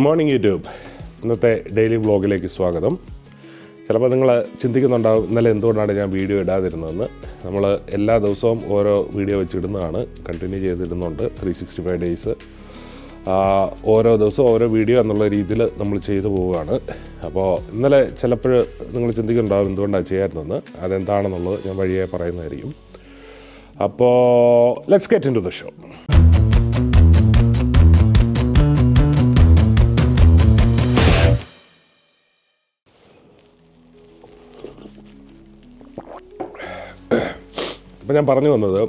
Good morning YouTube. ഇന്നത്തെ daily വ്ളോഗിലേക്ക് സ്വാഗതം. ചിലപ്പോൾ നിങ്ങൾ ചിന്തിക്കുന്നുണ്ടാവും ഇന്നലെ എന്തുകൊണ്ടാണ് ഞാൻ വീഡിയോ ഇടാതിരുന്നതെന്ന്. നമ്മൾ എല്ലാ ദിവസവും ഓരോ വീഡിയോ വെച്ചിടുന്നതാണ്, കണ്ടിന്യൂ ചെയ്തിടുന്നുണ്ട്. 365 ഡേയ്സ് ഓരോ ദിവസവും ഓരോ വീഡിയോ എന്നുള്ള രീതിയിൽ നമ്മൾ ചെയ്തു പോവുകയാണ്. അപ്പോൾ ഇന്നലെ ചിലപ്പോൾ നിങ്ങൾ ചിന്തിക്കുന്നുണ്ടാവും എന്തുകൊണ്ടാണ് ചെയ്യാറുണ്ടെന്ന്. അതെന്താണെന്നുള്ളത് ഞാൻ വഴിയെ പറയുന്നതായിരിക്കും. അപ്പോൾ let's get into the show. അപ്പോൾ ഞാൻ പറഞ്ഞു വന്നത്,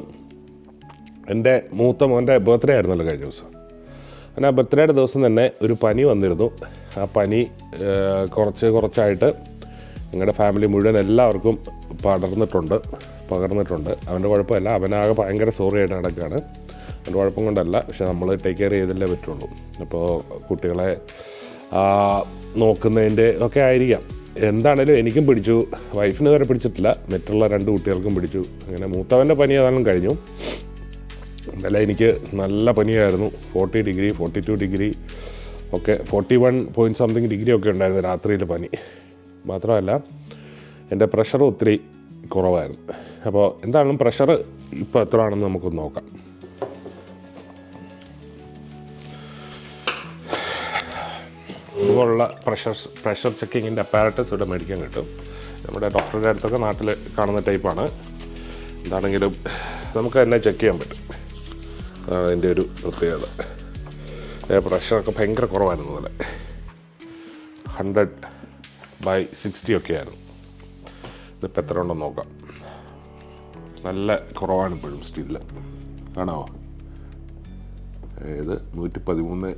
എൻ്റെ മൂത്ത മോൻ്റെ ബർത്ത്ഡേ ആയിരുന്നല്ലോ കഴിഞ്ഞ ദിവസം. അങ്ങനെ ആ ബർത്ത്ഡേയുടെ ദിവസം തന്നെ ഒരു പനി വന്നിരുന്നു. ആ പനി കുറച്ചായിട്ട് ഞങ്ങളുടെ ഫാമിലി മുഴുവൻ എല്ലാവർക്കും പകർന്നിട്ടുണ്ട്. അവൻ്റെ കുഴപ്പമല്ല, അവനാകെ ഭയങ്കര സോറി ആയിട്ട് നടക്കുകയാണ്. അവൻ്റെ കുഴപ്പം കൊണ്ടല്ല, പക്ഷെ നമ്മൾ ടേക്ക് കെയർ ചെയ്തല്ലേ പറ്റുള്ളൂ. അപ്പോൾ കുട്ടികളെ നോക്കുന്നതിൻ്റെ ഒക്കെ ആയിരിക്കാം. എന്താണേലും എനിക്കും പിടിച്ചു, വൈഫിന് വരെ പിടിച്ചിട്ടില്ല, മറ്റുള്ള 2 കുട്ടികൾക്കും പിടിച്ചു. അങ്ങനെ മൂത്തവൻ്റെ പനി ഏതാനും കഴിഞ്ഞു. ഇന്നലെ എനിക്ക് നല്ല പനിയായിരുന്നു. 40 ഡിഗ്രി 42 ഡിഗ്രി ഒക്കെ 41 ഡിഗ്രി ഒക്കെ ഉണ്ടായിരുന്നു രാത്രിയിൽ പനി. മാത്രമല്ല എൻ്റെ പ്രഷർ ഒത്തിരി കുറവായിരുന്നു. അപ്പോൾ എന്താണ് പ്രഷർ ഇപ്പോൾ എത്ര ആണെന്ന് നമുക്കൊന്ന് നോക്കാം. ഇതുപോലുള്ള പ്രഷർ ചെക്കിങ്ങിൻ്റെ അപ്പാരറ്റസ് ഇവിടെ മേടിക്കാൻ കിട്ടും. നമ്മുടെ ഡോക്ടറുടെ അടുത്തൊക്കെ നാട്ടിൽ കാണുന്ന ടൈപ്പാണ്. എന്താണെങ്കിലും നമുക്ക് തന്നെ ചെക്ക് ചെയ്യാൻ പറ്റും. അതാണ് അതിൻ്റെ ഒരു പ്രത്യേകത. പ്രഷറൊക്കെ ഭയങ്കര കുറവായിരുന്നു. പോലെ 100/60 ഒക്കെ ആയിരുന്നു. ഇതിപ്പോൾ എത്ര ഉണ്ടെന്ന് നോക്കാം. നല്ല കുറവാണ് ഇപ്പോഴും സ്റ്റിൽ. കാണാമോ? ഇത് 113/66.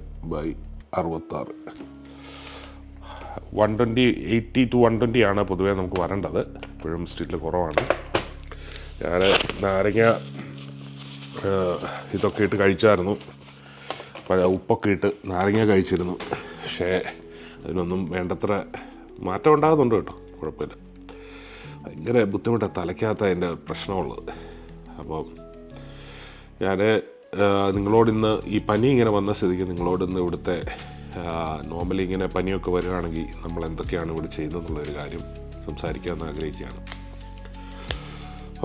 80 to 120 ആണ് പൊതുവേ നമുക്ക് വരേണ്ടത്. ഇപ്പോഴും സ്റ്റിൽ കുറവാണ്. ഞാൻ നാരങ്ങ ഇതൊക്കെ ഇട്ട് കഴിച്ചായിരുന്നു. ഉപ്പൊക്കെ ഇട്ട് നാരങ്ങ കഴിച്ചിരുന്നു. പക്ഷേ അതിനൊന്നും വേണ്ടത്ര മാറ്റം ഉണ്ടാകുന്നുണ്ട് കേട്ടോ. കുഴപ്പമില്ല. ഭയങ്കര ബുദ്ധിമുട്ടാണ്, തലയ്ക്കകത്ത് അതിൻ്റെ പ്രശ്നമുള്ളത്. അപ്പോൾ ഞാൻ നിങ്ങളോടിന്ന് ഈ പനി ഇങ്ങനെ വന്ന സ്ഥിതിക്ക് നിങ്ങളോടിന്ന് ഇവിടുത്തെ നോർമലി ഇങ്ങനെ പനിയൊക്കെ വരികയാണെങ്കിൽ നമ്മൾ എന്തൊക്കെയാണ് ഇവിടെ ചെയ്യുന്നതെന്നുള്ളൊരു കാര്യം സംസാരിക്കാമെന്ന് ആഗ്രഹിക്കുകയാണ്.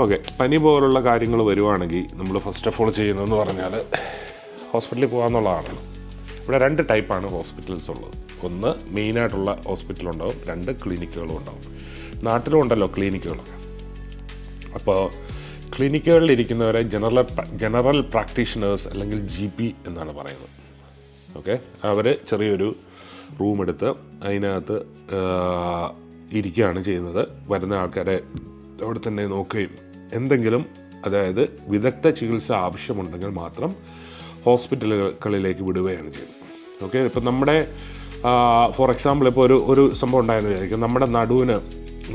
ഓക്കെ, പനി പോലുള്ള കാര്യങ്ങൾ വരുവാണെങ്കിൽ നമ്മൾ ഫസ്റ്റ് ഓഫ് ഓൾ ചെയ്യുന്നതെന്ന് പറഞ്ഞാൽ ഹോസ്പിറ്റലിൽ പോകാമെന്നുള്ളതാണ്. ഇവിടെ 2 ടൈപ്പാണ് ഹോസ്പിറ്റൽസ് ഉള്ളത്. ഒന്ന് മെയിനായിട്ടുള്ള ഹോസ്പിറ്റലുണ്ടാവും, 2 ക്ലിനിക്കുകളും ഉണ്ടാവും. നാട്ടിലും ഉണ്ടല്ലോ ക്ലിനിക്കുകളൊക്കെ. അപ്പോൾ ക്ലിനിക്കുകളിൽ ഇരിക്കുന്നവരെ ജനറൽ പ്രാക്ടീഷണേഴ്സ് അല്ലെങ്കിൽ GP എന്നാണ് പറയുന്നത്. ഓക്കെ, അവർ ചെറിയൊരു റൂം എടുത്ത് അതിനകത്ത് ഇരിക്കുകയാണ് ചെയ്യുന്നത്. വരുന്ന ആൾക്കാരെ അവിടെ തന്നെ നോക്കുകയും എന്തെങ്കിലും, അതായത് വിദഗ്ധ ചികിത്സ ആവശ്യമുണ്ടെങ്കിൽ മാത്രം ഹോസ്പിറ്റലുകളിലേക്ക് വിടുകയാണ് ചെയ്യുന്നത്. ഓക്കെ, ഇപ്പം നമ്മുടെ ഫോർ എക്സാമ്പിൾ ഇപ്പോൾ ഒരു സംഭവം ഉണ്ടായെന്ന് വിചാരിക്കും. നമ്മുടെ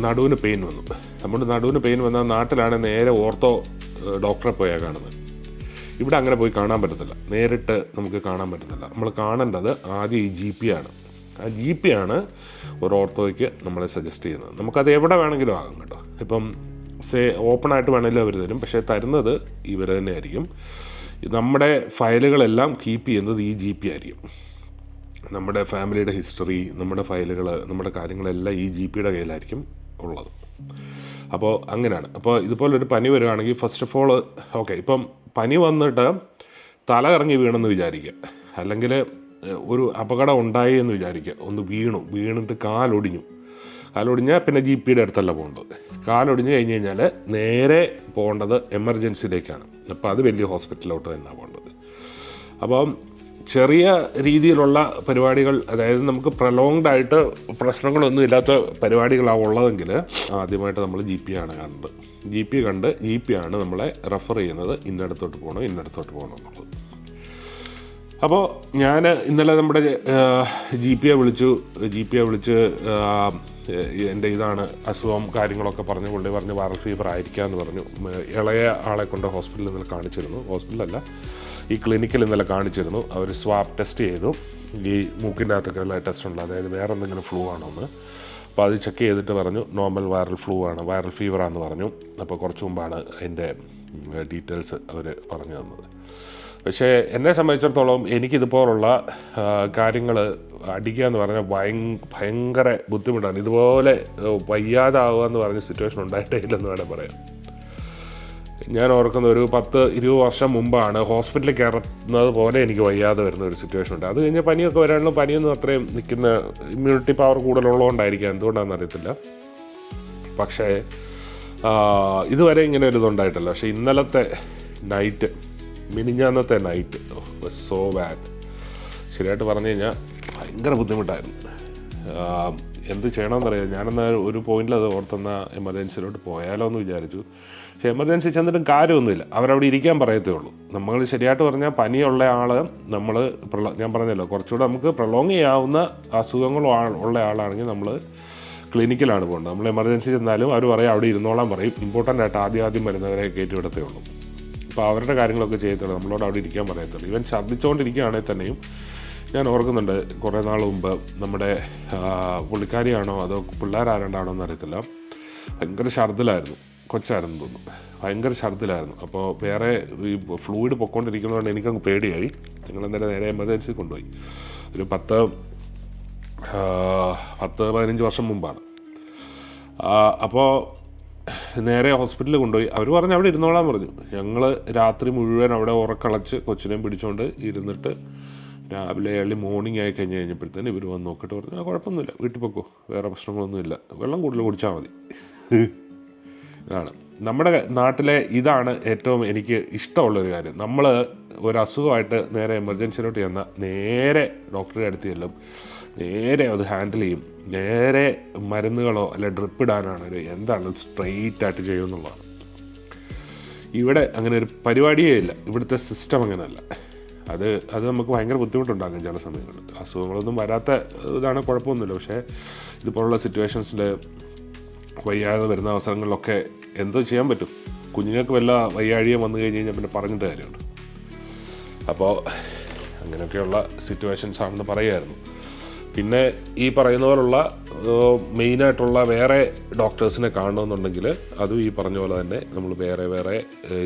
നടുവിന് പെയിൻ വന്നു. നമ്മുടെ നടുവിന് പെയിൻ വന്നാൽ നാട്ടിലാണ് നേരെ ഓർത്തോ ഡോക്ടറെ പോയാൽ കാണുന്നത്. ഇവിടെ അങ്ങനെ പോയി കാണാൻ പറ്റത്തില്ല, നേരിട്ട് നമുക്ക് കാണാൻ പറ്റുന്നില്ല. നമ്മൾ കാണേണ്ടത് ആദ്യം ഈ GP ആണ്. ആ GP ആണ് ഒരു ഓർത്തോയ്ക്ക് നമ്മളെ സജസ്റ്റ് ചെയ്യുന്നത്. നമുക്കത് എവിടെ വേണമെങ്കിലും ആകും കേട്ടോ. ഇപ്പം ഓപ്പണായിട്ട് വേണമെങ്കിലും അവർ തരും, പക്ഷേ തരുന്നത് ഇവർ തന്നെ ആയിരിക്കും. നമ്മുടെ ഫയലുകളെല്ലാം കീപ്പ് ചെയ്യുന്നത് ഈ GP ആയിരിക്കും. നമ്മുടെ ഫാമിലിയുടെ ഹിസ്റ്ററി, നമ്മുടെ ഫയലുകൾ, നമ്മുടെ കാര്യങ്ങളെല്ലാം ഈ GPയുടെ കയ്യിലായിരിക്കും ഉള്ളത്. അപ്പോൾ അങ്ങനെയാണ്. അപ്പോൾ ഇതുപോലൊരു പനി വരുവാണെങ്കിൽ ഫസ്റ്റ് ഓഫ് ഓൾ ഓക്കെ, ഇപ്പം പനി വന്നിട്ട് തല കറങ്ങി വീണെന്ന് വിചാരിക്കുക, അല്ലെങ്കിൽ ഒരു അപകടം ഉണ്ടായി എന്ന് വിചാരിക്കുക. ഒന്ന് വീണിട്ട് കാലൊടിഞ്ഞാൽ പിന്നെ GPയുടെ അടുത്തല്ല പോകേണ്ടത്. കാലൊടിഞ്ഞ് കഴിഞ്ഞ് കഴിഞ്ഞാൽ നേരെ പോകേണ്ടത് എമർജൻസിയിലേക്കാണ്. അപ്പോൾ അത് വലിയ ഹോസ്പിറ്റലിലോട്ട് തന്നെയാണ് പോകേണ്ടത്. അപ്പം ചെറിയ രീതിയിലുള്ള പരിപാടികൾ, അതായത് നമുക്ക് പ്രൊലോങ്ഡ് ആയിട്ട് പ്രശ്നങ്ങളൊന്നും ഇല്ലാത്ത പരിപാടികളാണ് ഉള്ളതെങ്കിൽ ആദ്യമായിട്ട് നമ്മൾ GP ആണ് കാണുന്നത്. GP കണ്ട് GP ആണ് നമ്മളെ റെഫർ ചെയ്യുന്നത്, ഇന്നടത്തോട്ട് പോകണം എന്നുള്ളത്. അപ്പോൾ ഞാൻ ഇന്നലെ നമ്മുടെ GPയെ വിളിച്ച് എൻ്റെ ഇതാണ് അസുഖം കാര്യങ്ങളൊക്കെ പറഞ്ഞു. പുള്ളി പറഞ്ഞ് വൈറൽ ഫീവർ ആയിരിക്കാമെന്ന് പറഞ്ഞു. ഇളയ ആളെ കൊണ്ട് ഹോസ്പിറ്റലിൽ ഇന്നലെ കാണിച്ചിരുന്നു. ഹോസ്പിറ്റലല്ല, ഈ ക്ലിനിക്കിൽ ഇന്നലെ കാണിച്ചിരുന്നു. അവർ സ്വാബ് ടെസ്റ്റ് ചെയ്തു. ഈ മൂക്കിൻ്റെ അകത്തൊക്കെ ഉള്ള ടെസ്റ്റ് ഉണ്ട്, അതായത് വേറെ എന്തെങ്കിലും ഫ്ലൂ ആണോ എന്ന്. അപ്പോൾ അത് ചെക്ക് ചെയ്തിട്ട് പറഞ്ഞു നോർമൽ വൈറൽ ഫീവറാണെന്ന് പറഞ്ഞു. അപ്പോൾ കുറച്ച് മുമ്പാണ് അതിൻ്റെ ഡീറ്റെയിൽസ് അവർ പറഞ്ഞു തന്നത്. പക്ഷേ എന്നെ സംബന്ധിച്ചിടത്തോളം എനിക്കിതുപോലുള്ള കാര്യങ്ങൾ അടിക്കുക എന്ന് പറഞ്ഞാൽ ഭയങ്കര ബുദ്ധിമുട്ടാണ്. ഇതുപോലെ വയ്യാതാവുക എന്ന് പറഞ്ഞ സിറ്റുവേഷൻ ഉണ്ടായിട്ടേ ഇല്ലെന്ന് വേണേൽ പറയാം. ഞാൻ ഓർക്കുന്ന ഒരു 10-20 വർഷം മുമ്പാണ് ഹോസ്പിറ്റലിൽ കയറുന്നത് പോലെ എനിക്ക് വയ്യാതെ വരുന്ന ഒരു സിറ്റുവേഷൻ ഉണ്ട്. അത് കഴിഞ്ഞാൽ പനിയൊക്കെ വരാനുള്ള പനിയൊന്നും അത്രയും നിൽക്കുന്ന ഇമ്മ്യൂണിറ്റി പവർ കൂടുതലുള്ളതുകൊണ്ടായിരിക്കാം, എന്തുകൊണ്ടാണെന്ന് അറിയത്തില്ല. പക്ഷേ ഇതുവരെ ഇങ്ങനെ ഒരു ഇതുണ്ടായിട്ടില്ല. പക്ഷേ ഇന്നലത്തെ നൈറ്റ്, മിനിഞ്ഞാന്നത്തെ നൈറ്റ് സോ ബാഡ്. ശരിയായിട്ട് പറഞ്ഞു കഴിഞ്ഞാൽ ഭയങ്കര ബുദ്ധിമുട്ടായിരുന്നു. എന്ത് ചെയ്യണമെന്നറിയാം. ഞാനെന്നാൽ ഒരു പോയിന്റിൽ അത് ഓർത്തെന്ന എമർജൻസിയിലോട്ട് പോയാലോ എന്ന് വിചാരിച്ചു. പക്ഷേ എമർജൻസി ചെന്നിട്ടും കാര്യമൊന്നുമില്ല, അവരവിടെ ഇരിക്കാൻ പറയത്തേ ഉള്ളൂ. നമ്മൾ ശരിയായിട്ട് പറഞ്ഞാൽ പനിയുള്ള ആൾ നമ്മൾ ഞാൻ പറഞ്ഞല്ലോ കുറച്ചുകൂടെ നമുക്ക് പ്രൊലോങ് ചെയ്യാവുന്ന അസുഖങ്ങൾ ഉള്ള ആളാണെങ്കിൽ നമ്മൾ ക്ലിനിക്കിലാണ് പോകേണ്ടത്. നമ്മൾ എമർജൻസി ചെന്നാലും അവർ പറയും അവിടെ ഇരുന്നോളാൻ പറയും. ഇമ്പോർട്ടൻ്റ് ആയിട്ട് ആദ്യം വരുന്നവരെ കയറ്റി വിടത്തേ ഉള്ളൂ. അപ്പോൾ അവരുടെ കാര്യങ്ങളൊക്കെ ചെയ്യത്തുള്ളൂ, നമ്മളോട് അവിടെ ഇരിക്കാൻ പറയത്തുള്ളൂ. ഇവൻ ഛർദ്ദിച്ചുകൊണ്ടിരിക്കുകയാണെങ്കിൽ തന്നെയും ഞാൻ ഓർക്കുന്നുണ്ട് കുറേ നാൾ മുമ്പ് നമ്മുടെ പുള്ളിക്കാരിയാണോ അതോ പിള്ളേരാരണ്ടാണോ എന്നറിയത്തില്ല, ഭയങ്കര ഛർദ്ദിലായിരുന്നു. കൊച്ചായിരുന്നു തോന്നുന്നു, ഭയങ്കര ഛർദ്ദിലായിരുന്നു. അപ്പോൾ വേറെ ഈ ഫ്ലൂയിഡ് പൊയ്ക്കൊണ്ടിരിക്കുന്നതുകൊണ്ട് എനിക്കങ്ങ് പേടിയായി. ഞങ്ങളെന്തായാലും നേരെ എമർജൻസി കൊണ്ടുപോയി. ഒരു 10-15 വർഷം മുമ്പാണ്. അപ്പോൾ നേരെ ഹോസ്പിറ്റലിൽ കൊണ്ടുപോയി. അവർ പറഞ്ഞു അവിടെ ഇരുന്നോളാൻ പറഞ്ഞു. ഞങ്ങൾ രാത്രി മുഴുവൻ അവിടെ ഉറക്കളച്ച് കൊച്ചിനെയും പിടിച്ചുകൊണ്ട് ഇരുന്നിട്ട് രാവിലെ ഏർലി മോർണിംഗ് ആയി കഴിഞ്ഞപ്പോഴത്തേന് ഇവർ വന്ന് നോക്കിയിട്ട് പറഞ്ഞു കുഴപ്പമൊന്നുമില്ല, വീട്ടിൽ പൊക്കോ, വേറെ പ്രശ്നങ്ങളൊന്നുമില്ല, വെള്ളം കൂടുതൽ കുടിച്ചാൽ മതി. ഇതാണ് നമ്മുടെ നാട്ടിലെ, ഇതാണ് ഏറ്റവും എനിക്ക് ഇഷ്ടമുള്ളൊരു കാര്യം. നമ്മൾ ഒരു അസുഖമായിട്ട് നേരെ എമർജൻസിയിലോട്ട് ചെന്നാൽ നേരെ ഡോക്ടറുടെ അടുത്ത് ചെല്ലും, നേരെ അത് ഹാൻഡിൽ ചെയ്യും, നേരെ മരുന്നുകളോ അല്ലെ ഡ്രിപ്പ് ഇടാനാണ് എന്താണ് സ്ട്രെയിറ്റ് ആയിട്ട് ചെയ്യുമെന്നുള്ളതാണ്. ഇവിടെ അങ്ങനെ ഒരു പരിപാടിയേ ഇല്ല. ഇവിടുത്തെ സിസ്റ്റം അങ്ങനെയല്ല. അത് നമുക്ക് ഭയങ്കര ബുദ്ധിമുട്ടുണ്ടാകും ചില സമയങ്ങളിൽ. അസുഖങ്ങളൊന്നും വരാത്ത ഇതാണ്, കുഴപ്പമൊന്നുമില്ല. പക്ഷേ ഇതുപോലുള്ള സിറ്റുവേഷൻസിൽ വയ്യാതെ വരുന്ന അവസരങ്ങളിലൊക്കെ എന്തോ ചെയ്യാൻ പറ്റും. കുഞ്ഞുങ്ങൾക്ക് വല്ല വയ്യാഴിയും വന്നു കഴിഞ്ഞ് കഴിഞ്ഞാൽ പിന്നെ പറഞ്ഞിട്ട് കാര്യമുണ്ട്. അപ്പോൾ അങ്ങനെയൊക്കെയുള്ള സിറ്റുവേഷൻസ് ആണെന്ന് പറയുമായിരുന്നു. പിന്നെ ഈ പറയുന്ന പോലുള്ള മെയിനായിട്ടുള്ള വേറെ ഡോക്ടേഴ്സിനെ കാണണമെന്നുണ്ടെങ്കിൽ അതും ഈ പറഞ്ഞ പോലെ തന്നെ നമ്മൾ വേറെ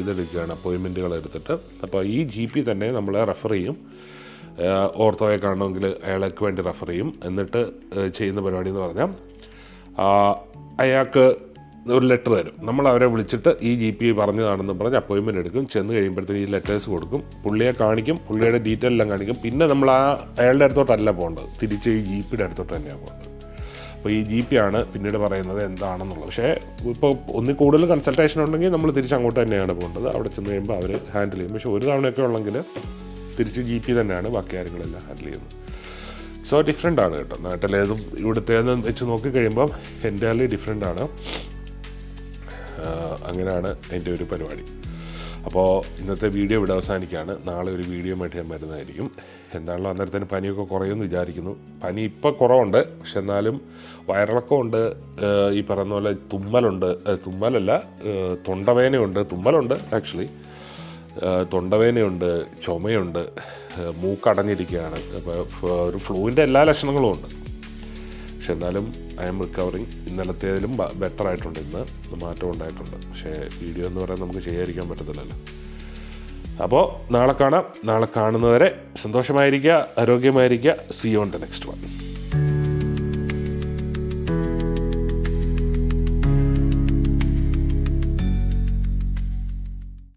ഇതെടുക്കുകയാണ്, അപ്പോയിൻമെൻറ്റുകൾ എടുത്തിട്ട്. അപ്പോൾ ഈ GP തന്നെ നമ്മളെ റെഫർ ചെയ്യും. ഓർത്തോയെ കാണണമെങ്കിൽ അയാൾക്ക് വേണ്ടി റെഫർ ചെയ്യും. എന്നിട്ട് ചെയ്യുന്ന പരിപാടി എന്ന് പറഞ്ഞാൽ അയാൾക്ക് ഒരു ലെറ്റർ തരും. നമ്മൾ അവരെ വിളിച്ചിട്ട് ഈ GP പറഞ്ഞതാണെന്ന് പറഞ്ഞ് അപ്പോയിൻമെൻറ്റ് എടുക്കും. ചെന്ന് കഴിയുമ്പോഴത്തേക്ക് ഈ ലെറ്റേഴ്സ് കൊടുക്കും, പുള്ളിയെ കാണിക്കും, പുള്ളിയുടെ ഡീറ്റെയിൽ എല്ലാം കാണിക്കും. പിന്നെ നമ്മൾ അയാളുടെ അടുത്തോട്ടല്ല പോകേണ്ടത്, തിരിച്ച് ഈ GPയുടെ അടുത്തോട്ട് തന്നെയാണ് പോകേണ്ടത്. അപ്പോൾ ഈ GP ആണ് പിന്നീട് പറയുന്നത് എന്താണെന്നുള്ളത്. പക്ഷേ ഇപ്പോൾ ഒന്നിൽ കൂടുതൽ കൺസൾട്ടേഷൻ ഉണ്ടെങ്കിൽ നമ്മൾ തിരിച്ച് അങ്ങോട്ട് തന്നെയാണ് പോകേണ്ടത്. അവിടെ ചെന്ന് കഴിയുമ്പോൾ അവർ ഹാൻഡിൽ ചെയ്യും. പക്ഷേ ഒരു തവണയൊക്കെ ഉള്ളെങ്കിൽ തിരിച്ച് GP തന്നെയാണ് ബാക്കി കാര്യങ്ങളെല്ലാം ഹാൻഡിൽ ചെയ്യുന്നത്. സോ ഡിഫറെൻ്റ് ആണ് കേട്ടോ. നാട്ടിലേതും ഇവിടുത്തേതും വെച്ച് നോക്കിക്കഴിയുമ്പം എൻ്റയർലി ഡിഫറെൻ്റ് ആണ്. അങ്ങനെയാണ് അതിൻ്റെ ഒരു പരിപാടി. അപ്പോൾ ഇന്നത്തെ വീഡിയോ ഇവിടെ അവസാനിക്കുകയാണ്. നാളെ ഒരു വീഡിയോ ആയിട്ട് ഞാൻ വരുന്നതായിരിക്കും. എന്താണല്ലോ അന്നേരത്തിന് പനിയൊക്കെ കുറയുമെന്ന് വിചാരിക്കുന്നു. പനി ഇപ്പോൾ കുറവുണ്ട്, പക്ഷെ എന്നാലും വയറിളക്കമുണ്ട്, ഈ പറയുന്ന പോലെ തുമ്മലുണ്ട്, തുമ്മലല്ല തൊണ്ടവേനയുണ്ട്, തുമ്മലുണ്ട് ആക്ച്വലി, തൊണ്ടവേനയുണ്ട്, ചുമയുണ്ട്, മൂക്കടഞ്ഞിരിക്കുകയാണ്. അപ്പോൾ ഒരു ഫ്ലൂവിൻ്റെ എല്ലാ ലക്ഷണങ്ങളും ഉണ്ട്. പക്ഷെ എന്നാലും ഐ എം റിക്കവറിങ്. ഇന്നലത്തേതിലും ബെറ്റർ ആയിട്ടുണ്ട്, ഇന്ന് മാറ്റം ഉണ്ടായിട്ടുണ്ട്. പക്ഷേ വീഡിയോ എന്ന് പറയാൻ നമുക്ക് ചെയ്യാതിരിക്കാൻ പറ്റത്തില്ലല്ലോ. അപ്പോൾ നാളെ കാണാം. നാളെ കാണുന്നവരെ സന്തോഷമായിരിക്കുക, ആരോഗ്യമായിരിക്കുക. See you on the next one.